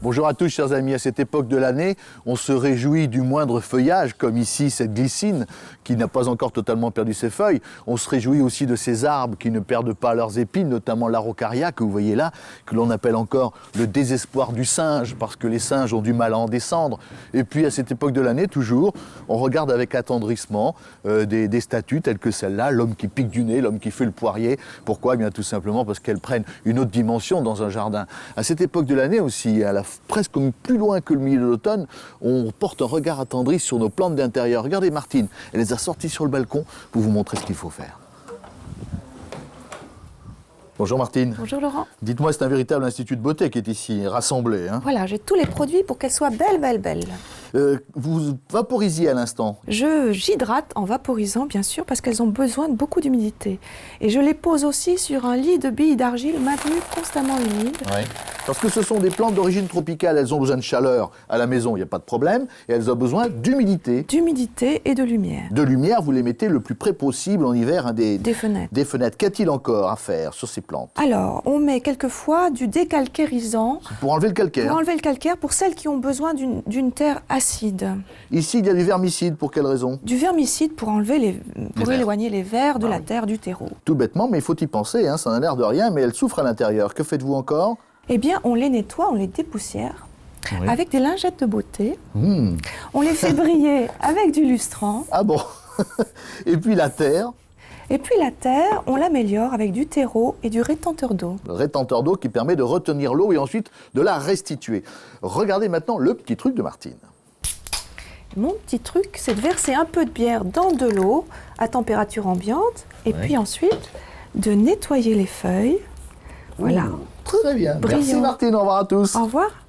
Bonjour à tous, chers amis. À cette époque de l'année, on se réjouit du moindre feuillage, comme ici cette glycine qui n'a pas encore totalement perdu ses feuilles. On se réjouit aussi de ces arbres qui ne perdent pas leurs épines, notamment l'araucaria que vous voyez là, que l'on appelle encore le désespoir du singe, parce que les singes ont du mal à en descendre. Et puis à cette époque de l'année, toujours, on regarde avec attendrissement des statues telles que celle-là, l'homme qui pique du nez, l'homme qui fait le poirier. Pourquoi? Eh bien tout simplement parce qu'elles prennent une autre dimension dans un jardin. À cette époque de l'année aussi, presque plus loin que le milieu de l'automne, on porte un regard attendri sur nos plantes d'intérieur. Regardez Martine, elle les a sorties sur le balcon pour vous montrer ce qu'il faut faire. Bonjour Martine. Bonjour Laurent. Dites-moi, c'est un véritable institut de beauté qui est ici, rassemblé. Hein. Voilà, j'ai tous les produits pour qu'elles soient belles. Vous vaporisiez à l'instant. J'hydrate en vaporisant, bien sûr, parce qu'elles ont besoin de beaucoup d'humidité. Et je les pose aussi sur un lit de billes d'argile maintenu constamment humide. Oui. Parce que ce sont des plantes d'origine tropicale, elles ont besoin de chaleur à la maison, il n'y a pas de problème, et elles ont besoin d'humidité. D'humidité et de lumière. De lumière, vous les mettez le plus près possible en hiver, hein, des fenêtres. Des fenêtres. Qu'a-t-il encore à faire sur ces plantes? Alors, on met quelquefois du décalcairisant. Pour enlever le calcaire. Pour enlever le calcaire, pour celles qui ont besoin d'une terre acide. Ici, il y a du vermicide, pour quelle raison? Du vermicide pour éloigner les vers de la terre, du terreau. Tout bêtement, mais il faut y penser, hein, ça n'a l'air de rien, mais elles souffrent à l'intérieur. Que faites-vous encore? Eh bien, on les nettoie, on les dépoussière. Oui. Avec des lingettes de beauté. On les fait briller avec du lustrant. Ah bon? Et puis la terre? Et puis la terre, on l'améliore avec du terreau et du rétenteur d'eau. Le rétenteur d'eau qui permet de retenir l'eau et ensuite de la restituer. Regardez maintenant le petit truc de Martine. Mon petit truc, c'est de verser un peu de bière dans de l'eau à température ambiante et puis ensuite de nettoyer les feuilles. Voilà. Très bien. Brillant. Merci Martine, au revoir à tous. Au revoir.